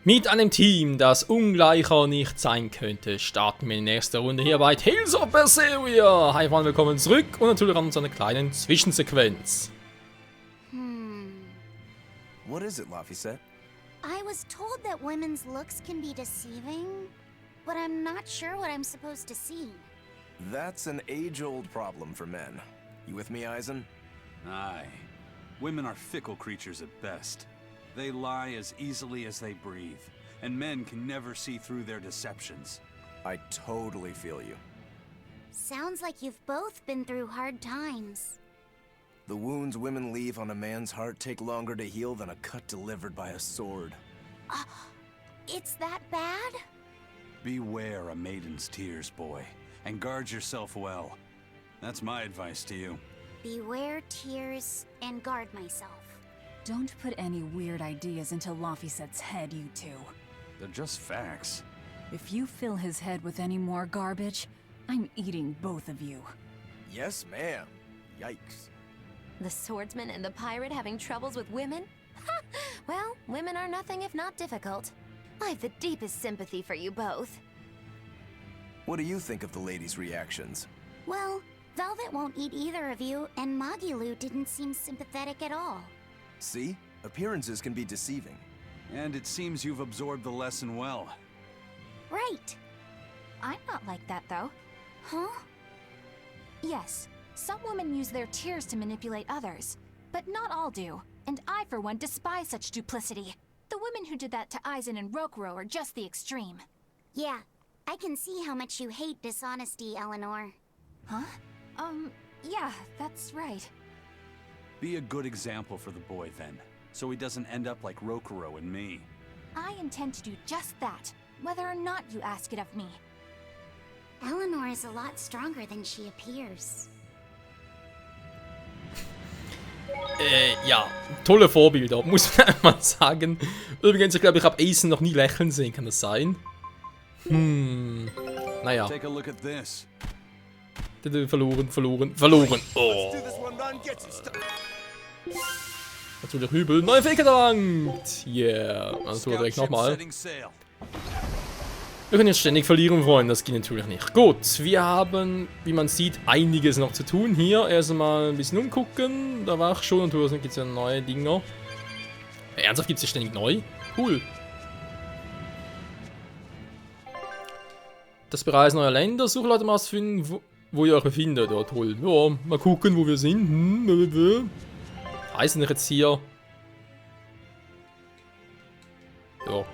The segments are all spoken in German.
Mit einem Team, das ungleicher nicht sein könnte, starten wir in der nächsten Runde hier bei Tales of Berseria. Hi Freunde, willkommen zurück und natürlich an uns eine kleine Zwischensequenz. What is it, Laphicet? I was told that women's looks can be deceiving, but I'm not sure what I'm supposed to see. That's an age-old problem for men. You with me, Eisen? Aye. Women are fickle creatures at best. They lie as easily as they breathe, and men can never see through their deceptions. I totally feel you. Sounds like you've both been through hard times. The wounds women leave on a man's heart take longer to heal than a cut delivered by a sword. It's that bad? Beware a maiden's tears, boy, and guard yourself well. That's my advice to you. Beware tears and guard myself. Don't put any weird ideas into Laphicet's head, you two. They're just facts. If you fill his head with any more garbage, I'm eating both of you. Yes, ma'am. Yikes. The swordsman and the pirate having troubles with women? Ha! Well, women are nothing if not difficult. I've the deepest sympathy for you both. What do you think of the ladies' reactions? Well, Velvet won't eat either of you, and Magilu didn't seem sympathetic at all. See? Appearances can be deceiving. And it seems you've absorbed the lesson well. Right. I'm not like that, though. Huh? Yes, some women use their tears to manipulate others, but not all do, and I, for one, despise such duplicity. The women who did that to Eisen and Rokuro are just the extreme. Yeah, I can see how much you hate dishonesty, Eleanor. Huh? Yeah, that's right. Be a good example for the boy, then, so he doesn't end up like Rokuro and me. I intend to do just that, whether or not you ask it of me. Eleanor is a lot stronger than she appears. Ja, tolle Vorbilder, muss man mal sagen. Übrigens, ich glaube, ich habe Eisen noch nie lächeln sehen, kann das sein? Naja. Take a look at this. Verloren. Oh. Natürlich übel. Neue Fähigkeit erlangt. Yeah. Also direkt nochmal. Wir können jetzt ständig verlieren, Freunde. Das geht natürlich nicht. Gut, wir haben, wie man sieht, einiges noch zu tun hier. Erstmal ein bisschen umgucken. Da war ich schon. Und natürlich gibt es ja neue Dinger. Ernsthaft gibt es ja ständig neu? Cool. Das Bereisen neuer Länder. Suche Leute mal ausfinden, wo ihr euch befindet. Ja, toll. Ja, mal gucken, wo wir sind. Reisen wir jetzt hier. Ja.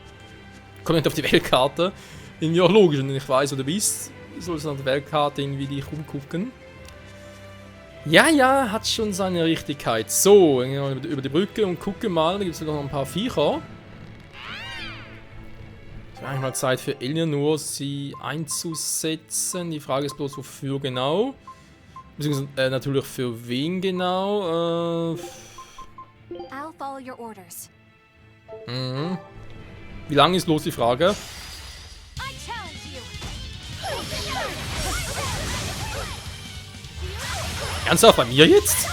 Kommt nicht auf die Weltkarte. Irgendwie auch logisch, wenn ich weiß, wo du bist, sollst du auf der Weltkarte irgendwie dich rumgucken. Ja, hat schon seine Richtigkeit. So, gehen wir über die Brücke und gucken mal. Da gibt es noch ein paar Viecher. Es wäre eigentlich mal Zeit für Eleanor, sie einzusetzen. Die Frage ist bloß, wofür genau. Beziehungsweise natürlich für wen genau. I'll follow your orders. Wie lange ist los die Frage? I challenge you. Ernsthaft bei mir jetzt?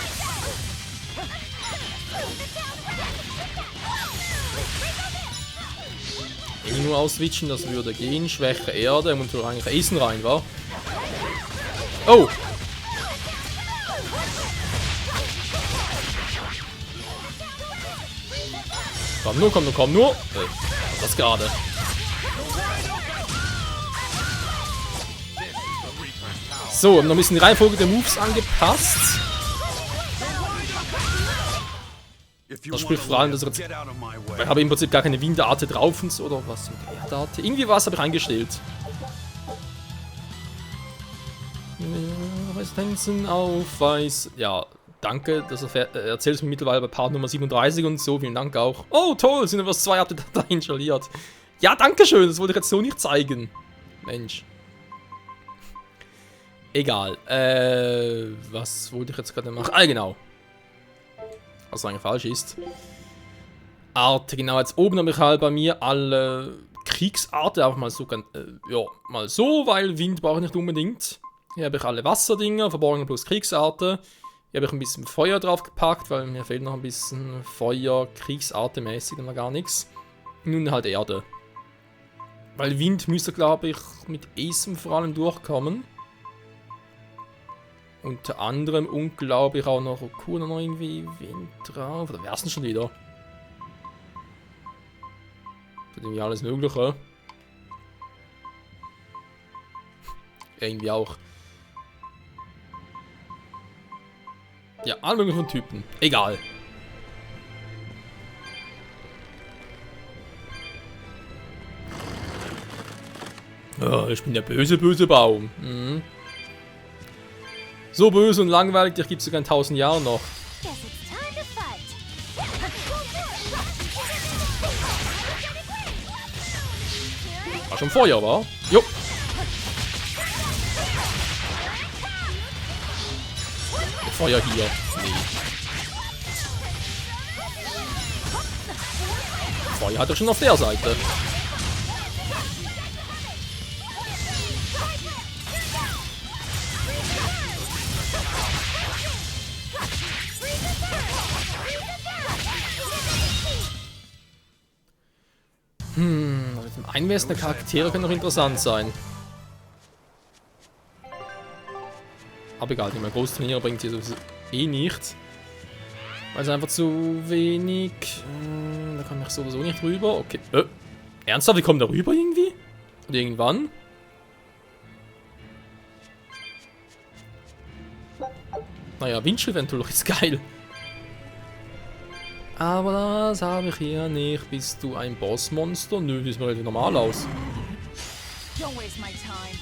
Nur auswitchen, das würde gehen. Schwäche Erde, und so eigentlich Eisen rein, wa? Oh! Komm nur! Was gerade? So, haben noch ein bisschen die Reihenfolge der Moves angepasst. Das spricht vor allem, dass ich habe im Prinzip gar keine Windarte drauf und so, oder was mit Erdarte. Irgendwie was habe ich eingestellt. Resistenzen auf Weiß. Ja, danke, das erzählst du mir mittlerweile bei Part Nummer 37 und so. Vielen Dank auch. Oh, toll, sind etwas 2 Update da installiert. Ja, danke schön, das wollte ich jetzt so nicht zeigen. Mensch. Egal. Was wollte ich jetzt gerade machen? Ah, genau. Was eigentlich falsch ist. Art, genau, jetzt oben habe ich halt bei mir alle Kriegsarten, einfach mal so, ja, mal so, weil Wind brauche ich nicht unbedingt. Hier habe ich alle Wasserdinger, Verborgene plus Kriegsarten. Hier habe ich ein bisschen Feuer drauf gepackt, weil mir fehlt noch ein bisschen Feuer, Kriegsartemäßig und noch gar nichts. Nun halt Erde. Weil Wind müsste, glaube ich, mit Eisen vor allem durchkommen. Unter anderem und glaube ich auch noch cool noch irgendwie Wind drauf. Oder wär's denn schon wieder? Das irgendwie alles Mögliche. Irgendwie auch. Ja, alle möglichen Typen. Egal. Oh, ich bin der böse, böse Baum. Mhm. So böse und langweilig, dich gibt's sogar in 1000 Jahren noch. Guess it's time to fight. War schon Feuer, war? Jo. Feuer hier. Nee. Feuer hat er schon auf der Seite. Mit dem Einmessen der Charaktere können noch interessant sein. Aber egal, mein großes Turnier bringt hier sowieso eh nichts. Weil es einfach zu wenig. Da komme ich sowieso nicht rüber. Okay. Ernsthaft, die kommen da rüber irgendwie? Und irgendwann? Naja, Windschiff-Ventur ist geil. Aber das habe ich hier nicht. Bist du ein Bossmonster? Nö, das sieht mir relativ normal aus. Don't waste my time.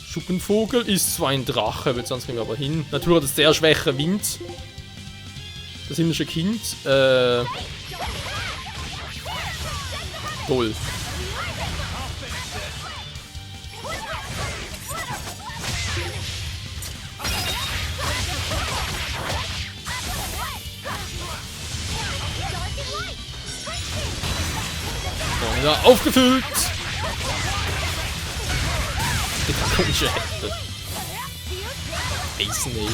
Schuppenvogel ist zwar ein Drache, wird sonst gehen wir aber hin. Natur hat einen sehr schwachen Wind. Das himmlische Kind. Toll. So, wieder aufgefüllt. Komische Hände. Eisen, ey.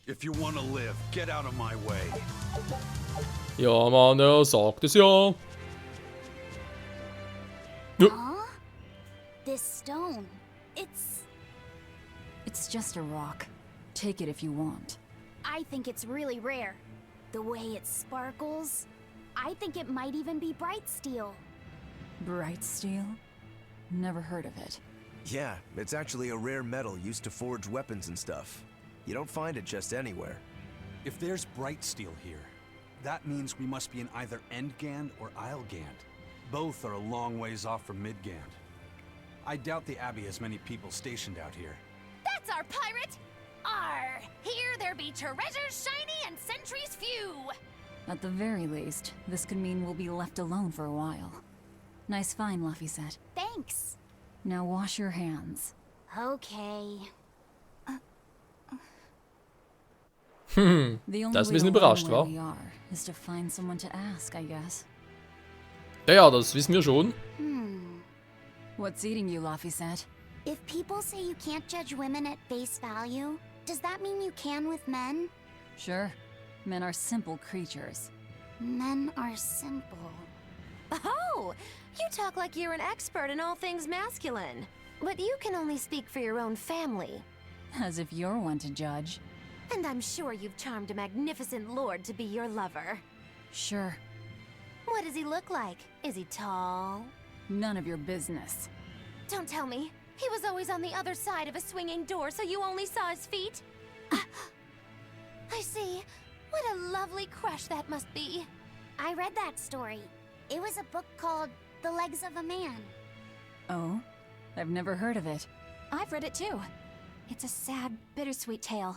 If you want to live, get out of my way. Ja, Mann, er sagt es ja. Ja. Huh? This stone. It's just a rock. Take it if you want. I think it's really rare. The way it sparkles. I think it might even be bright steel. Bright steel? Never heard of it. Yeah, it's actually a rare metal used to forge weapons and stuff. You don't find it just anywhere. If there's bright steel here, that means we must be in either Endgand or Islegand. Both are a long ways off from Midgand. I doubt the Abbey has many people stationed out here. That's our pirate! Arr! Here there be treasures shiny and sentries few! At the very least, this could mean we'll be left alone for a while. Nice find, Laphicet. Thanks. Now wash your hands. Okay. The only Das ist ein way bisschen to learn überrascht, where wa? we are is to find someone to ask, I guess. Ja, das wissen wir schon. What's eating you, Laphicet? If people say you can't judge women at face value, does that mean you can with men? Sure. Men are simple creatures. Men are simple. Oh, you talk like you're an expert in all things masculine. But you can only speak for your own family. As if you're one to judge. And I'm sure you've charmed a magnificent lord to be your lover. Sure. What does he look like? Is he tall? None of your business. Don't tell me. He was always on the other side of a swinging door, so you only saw his feet? I see. What a lovely crush that must be. I read that story. It was a book called The Legs of a Man. Oh? I've never heard of it. I've read it too. It's a sad, bittersweet tale,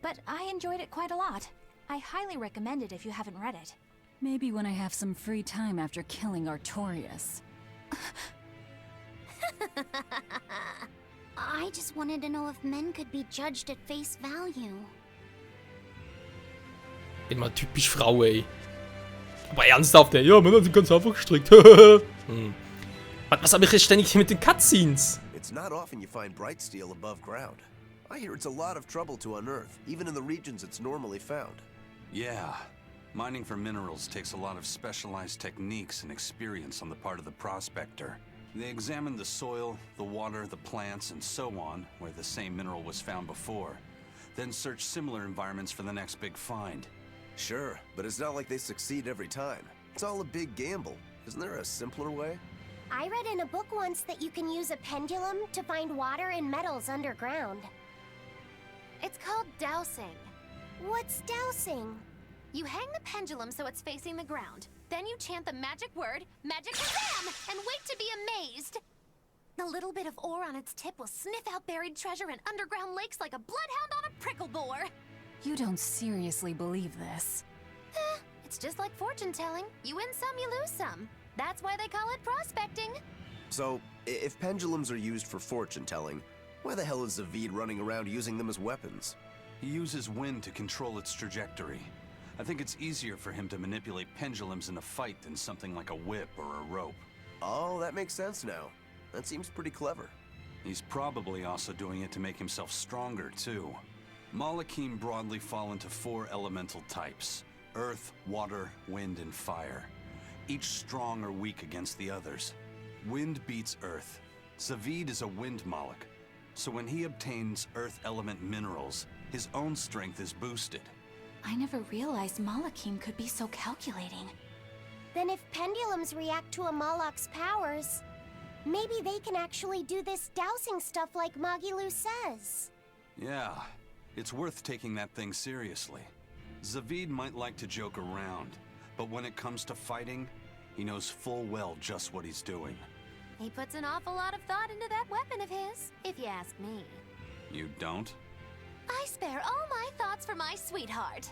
but I enjoyed it quite a lot. I highly recommend it if you haven't read it. Maybe when I have some free time after killing Artorias. I just wanted to know if men could be judged at face value. Bin mal typisch Frau, ey. Aber ernsthaft, ey. Ja, Männer sind ganz einfach gestrickt. Was habe ich jetzt ständig hier mit den Cutscenes? It's not often you find bright steel above ground. I hear it's a lot of trouble to unearth, even in the regions it's normally found. Yeah, Mining for minerals takes a lot of specialized techniques and experience on the part of the prospector. They examine the soil, the water, the plants, and so on, where the same mineral was found before. Then search similar environments for the next big find. Sure, but it's not like they succeed every time. It's all a big gamble. Isn't there a simpler way? I read in a book once that you can use a pendulum to find water and metals underground. It's called dowsing. What's dowsing? You hang the pendulum so it's facing the ground. Then you chant the magic word, Magic Kazam, and wait to be amazed. A little bit of ore on its tip will sniff out buried treasure in underground lakes like a bloodhound on a prickle bore. You don't seriously believe this. It's just like fortune telling. You win some, you lose some. That's why they call it prospecting. So, if pendulums are used for fortune telling, why the hell is Zaveid running around using them as weapons? He uses wind to control its trajectory. I think it's easier for him to manipulate pendulums in a fight than something like a whip or a rope. Oh, that makes sense now. That seems pretty clever. He's probably also doing it to make himself stronger, too. Malakim broadly fall into 4 elemental types: earth, water, wind, and fire. Each strong or weak against the others. Wind beats earth. Zaveid is a wind Moloch, so when he obtains earth element minerals, his own strength is boosted. I never realized Malakim could be so calculating. Then if pendulums react to a Moloch's powers, maybe they can actually do this dowsing stuff like Magilu says. Yeah, it's worth taking that thing seriously. Zaveid might like to joke around, but when it comes to fighting, he knows full well just what he's doing. He puts an awful lot of thought into that weapon of his, if you ask me. You don't? I spare all my thoughts for my sweetheart.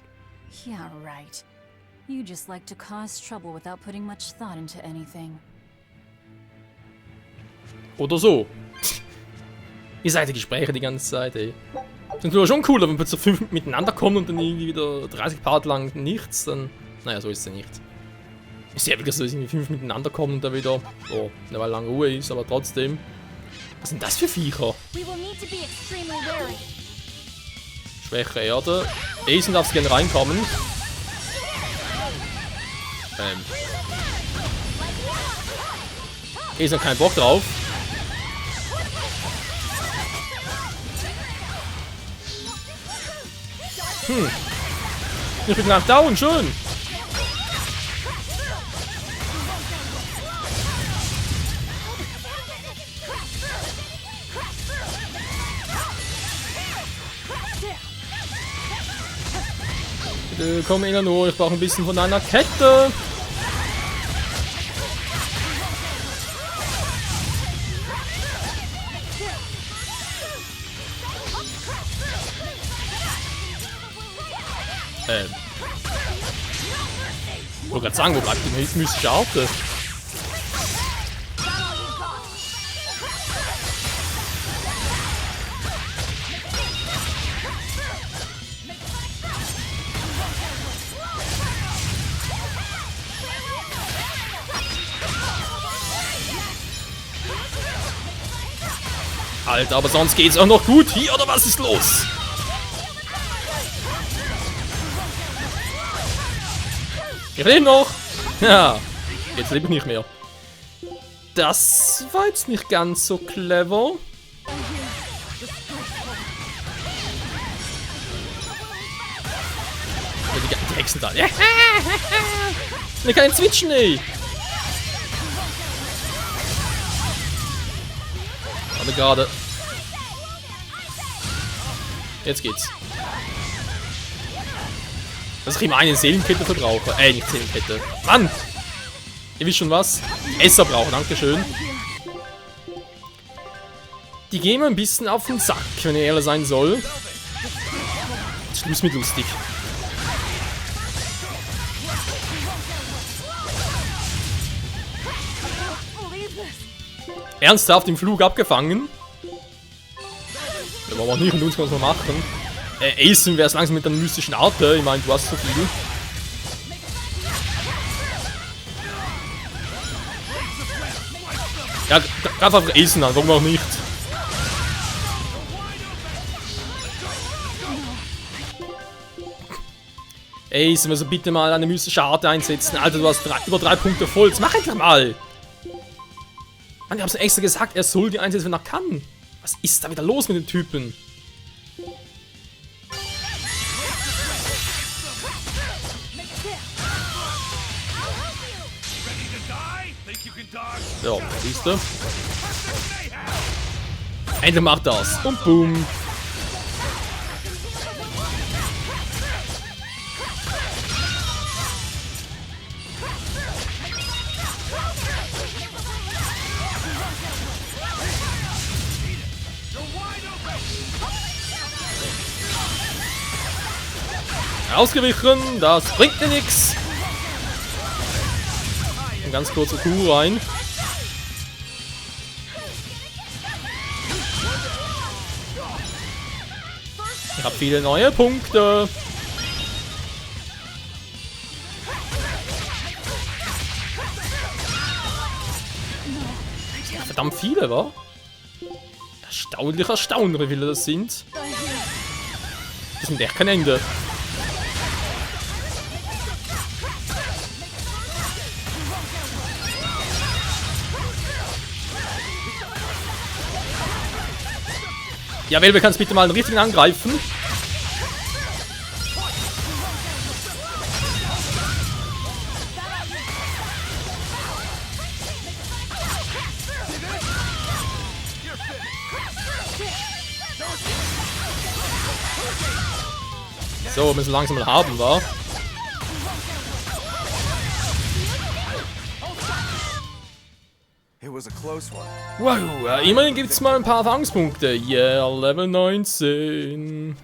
Yeah, right. You just like to cause trouble without putting much thought into anything. Oder so. Ihr seid die Gespräche die ganze Zeit, ey. Das ist natürlich schon cool, wenn wir plötzlich 5 miteinander kommen und dann irgendwie wieder 30 Part lang nichts, dann... Naja, so ist es ja nicht. Ist ja wirklich so, dass irgendwie 5 miteinander kommen und dann wieder... Oh, eine Weile lang Ruhe ist, aber trotzdem... Was sind das für Viecher? We will need to be extremely wary. Schwäche Erde. Asen darf gerne reinkommen. Asen hat keinen Bock drauf. Ich bin gleich down, schön. Bitte komm Elano, ich brauche ein bisschen von deiner Kette. Ich wollte gerade sagen, wo bleibt die mystische Arte? Alter, aber sonst geht's auch noch gut hier, oder was ist los? Ich lebe noch! Ja, jetzt lebe ich nicht mehr. Das war jetzt nicht ganz so clever. Die Hexen da. Ich kann switchen, ey! Aber gerade. Jetzt geht's. Dass ich immer eine Seelenkette verbrauche. Nicht Seelenkette. Mann! Ihr wisst schon was? Esser brauche, dankeschön. Die gehen mir ein bisschen auf den Sack, wenn ich ehrlich sein soll. Schluss mit lustig. Ernsthaft im Flug abgefangen? Ja, wollen wir nicht und uns was wir machen. Asen wäre es langsam mit einer mystischen Arte. Ich meine, du hast so viel. Ja, greif einfach Asen an, warum auch nicht? Ace, wir müssen bitte mal eine mystische Art einsetzen. Alter, du hast über 3 Punkte voll. Mach endlich mal! Mann, ich hab's extra gesagt, er soll die einsetzen, wenn er kann. Was ist da wieder los mit dem Typen? So, siehst du? Endlich macht das. Und boom. Ausgewichen, das bringt mir nichts. Ein ganz kurzer Kuh rein. Ich habe viele neue Punkte. Ja, verdammt viele, wa? Erstaunlich, erstaunlich, wie viele das sind. Das sind echt kein Ende. Ja, Welpe, kannst bitte mal einen richtigen angreifen? So, wir müssen langsam mal haben, wa? It was a close one. Wow, immerhin gibt's mal ein paar Erfahrungspunkte. Yeah, Level 19.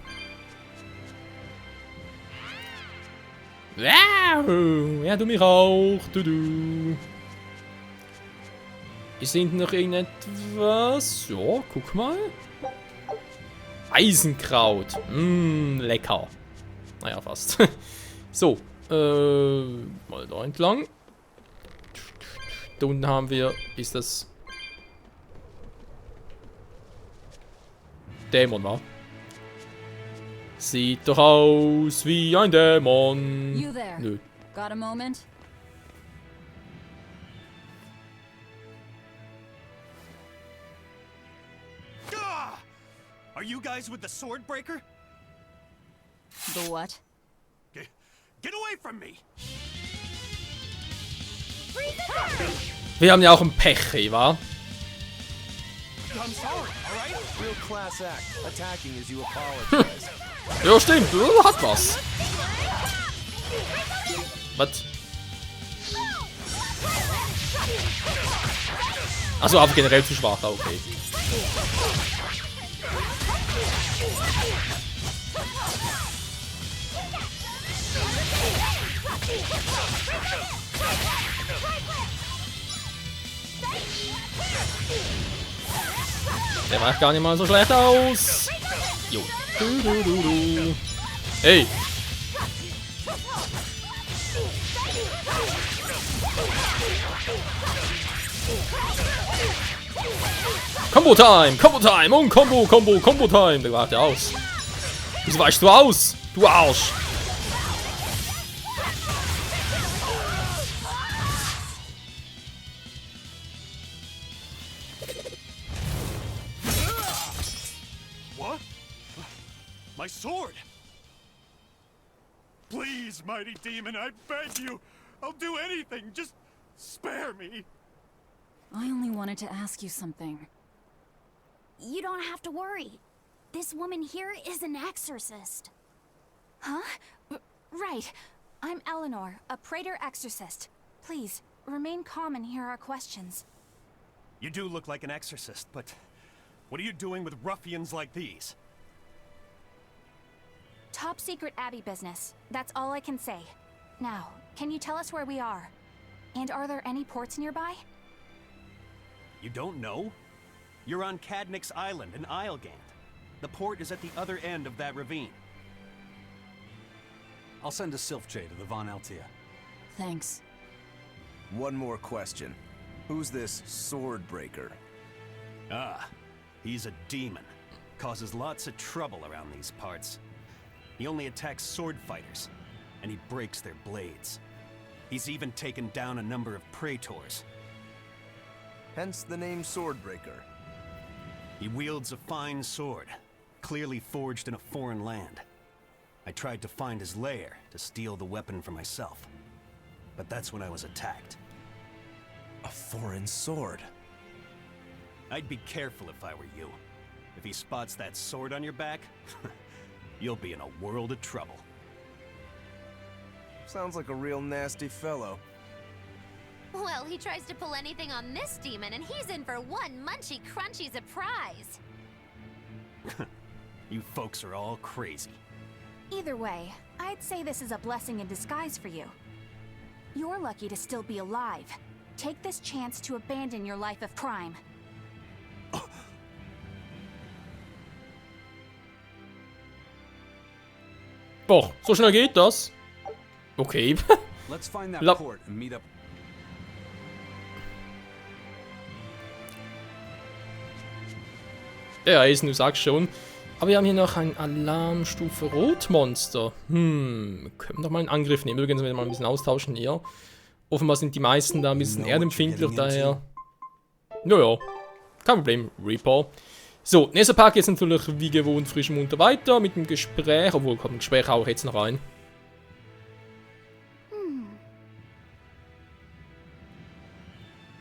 Wow, ja, du mich auch. Du. Ist hinten noch irgendetwas? Ja, guck mal. Eisenkraut. Lecker. Naja, fast. So, mal da entlang. Da unten haben wir, ist das Dämon, wa? Sieht doch aus wie ein Dämon. You there. Nö. Got a moment? Gah! Are you guys with the Swordbreaker? The what? Get away from me! Wir haben ja auch ein Pech, wa? I'm sorry, alright? Real class act. Attacking as you apologize. Ja, stimmt. Hat was. Was? Achso, aber generell zu schwach. Okay. Der macht gar nicht mal so schlecht aus. Jo. Hey. Combo Time, Combo Time und Combo Time. Der macht ja aus. Wieso weichst du aus? Du Arsch. What? My sword! Please, mighty demon, I beg you! I'll do anything, just spare me! I only wanted to ask you something. You don't have to worry. This woman here is an exorcist. Huh? Right. I'm Eleanor, a Praetor exorcist. Please, remain calm and hear our questions. You do look like an exorcist, but what are you doing with ruffians like these? Top secret Abbey business. That's all I can say. Now, can you tell us where we are? And are there any ports nearby? You don't know? You're on Cadnix Island in Islegand. The port is at the other end of that ravine. I'll send a Sylph-Jay to the Von Altia. Thanks. One more question. Who's this Swordbreaker? Ah, he's a demon. Causes lots of trouble around these parts. He only attacks sword fighters. and he breaks their blades. He's even taken down a number of praetors. Hence the name Swordbreaker. He wields a fine sword, clearly forged in a foreign land. I tried to find his lair to steal the weapon for myself, but that's when I was attacked. A foreign sword. I'd be careful if I were you. If he spots that sword on your back, you'll be in a world of trouble. Sounds like a real nasty fellow. Well, he tries to pull anything on this demon, and he's in for one munchy crunchy surprise. You folks are all crazy. Either way, I'd say this is a blessing in disguise for you. You're lucky to still be alive. Take this chance to abandon your life of crime. Boah, so schnell geht das? Okay. Let's find that La- port and meet up. Ja, Eisen, du sagst schon. Aber wir haben hier noch ein Alarmstufe Rotmonster. Wir können doch mal einen Angriff nehmen. Übrigens, wenn wir mal ein bisschen austauschen hier. Offenbar sind die meisten da ein bisschen erdempfindlich, daher. Naja, kein Problem, Reaper. So, nächster Part geht natürlich wie gewohnt frisch und munter weiter mit dem Gespräch. Obwohl, kommt ein Gespräch auch jetzt noch rein.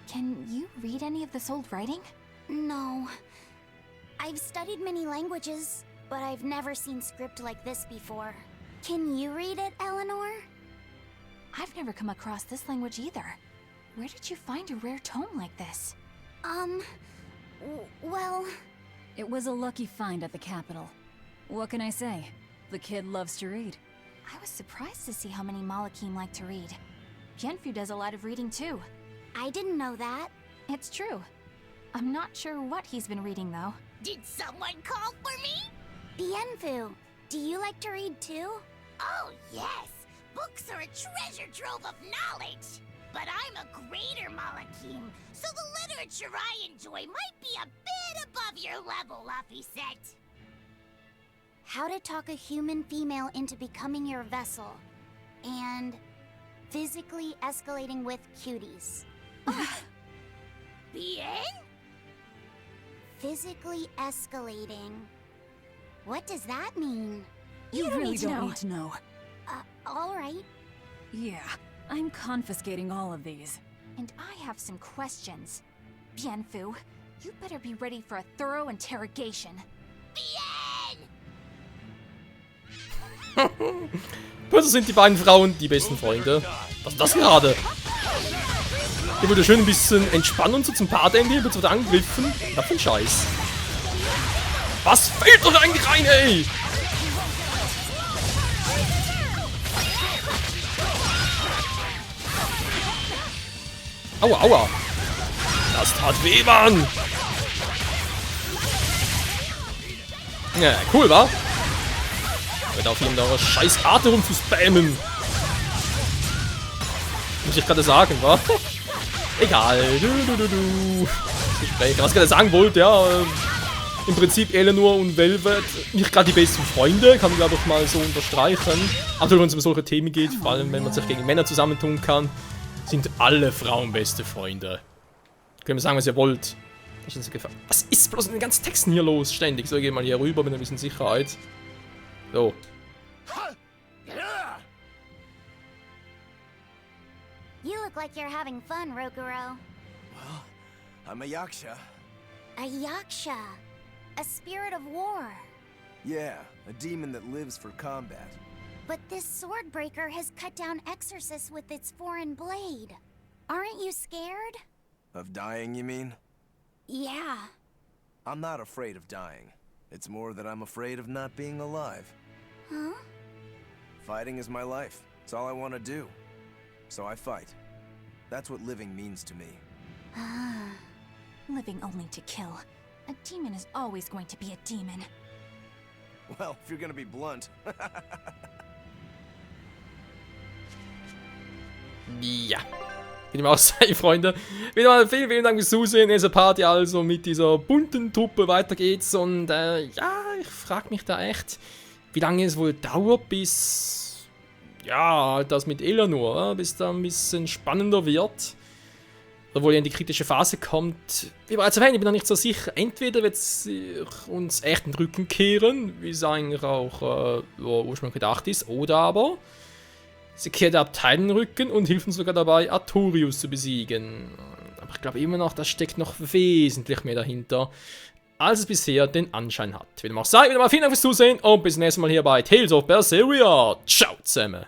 Can you read any of this old writing? No. I've studied many languages, but I've never seen script like this before. Can you read it, Eleanor? I've never come across this language either. Where did you find a rare tome like this? Well... It was a lucky find at the capital. What can I say? The kid loves to read. I was surprised to see how many Malakim like to read. Bienfu does a lot of reading too. I didn't know that. It's true. I'm not sure what he's been reading though. Did someone call for me? Bienfu, do you like to read too? Oh, yes. Books are a treasure trove of knowledge. But I'm a greater Malakim, so the literature I enjoy might be a bit above your level, Laphicet. How to talk a human female into becoming your vessel. And physically escalating with cuties. Bien? Physically escalating. What does that mean? You don't really need to don't know. need to know. All right. Yeah, I'm confiscating all of these. And I have some questions. Bienfu, you better be ready for a thorough interrogation. Plötzlich sind die beiden Frauen die besten Freunde. Was ist das gerade? Hier wurde schön ein bisschen entspannen und so zum Part-Ende. Hier wird so angegriffen. Was für ein Scheiß. Was fällt doch eigentlich rein, ey? Aua, aua. Das tat weh, Mann. Ja, cool, wa? Hört auf, hier in der scheiß Karte rumzuspammen. Muss ich gerade sagen, wa? Egal. Gespräche. Was ich gerade sagen wollte, ja. Im Prinzip Eleanor und Velvet nicht gerade die besten Freunde, kann man glaube ich mal so unterstreichen. Aber wenn es um solche Themen geht, vor allem wenn man sich gegen Männer zusammentun kann, sind alle Frauen beste Freunde. Können wir sagen, was ihr wollt. Was ist bloß in den ganzen Texten hier los? Ständig. So, ich gehe mal hier rüber mit ein bisschen Sicherheit. So. You look like you're having fun, Rokuro. Well, I'm a Yaksha. A Yaksha. A spirit of war. Yeah, a demon that lives for combat. But this Swordbreaker has cut down exorcists with its foreign blade. Aren't you scared? Of dying, you mean? Yeah. I'm not afraid of dying. It's more that I'm afraid of not being alive. Huh? Fighting is my life. It's all I want to do. So I fight. That's what living means to me. Living only to kill. A demon is always going to be a demon. Well, if you're gonna be blunt. Ja. Wie dem auch sei, Freunde. Wieder mal vielen, vielen Dank fürs Zusehen. Diese Party also mit dieser bunten Truppe weiter geht's. Und ja, ich frage mich da echt, wie lange es wohl dauert, bis ja, das mit Eleanor, bis da ein bisschen spannender wird. Oder wo er in die kritische Phase kommt. Wie bereits erwähnt, ich bin noch nicht so sicher. Entweder wird sie uns echt den Rücken kehren, wie es eigentlich auch ursprünglich gedacht ist, oder aber sie kehrt der Abtei den Rücken und hilft uns sogar dabei, Artorius zu besiegen. Aber ich glaube immer noch, da steckt noch wesentlich mehr dahinter, als es bisher den Anschein hat. Wie dem auch sei, wieder mal vielen Dank fürs Zusehen und bis zum nächsten Mal hier bei Tales of Berseria. Ciao zusammen!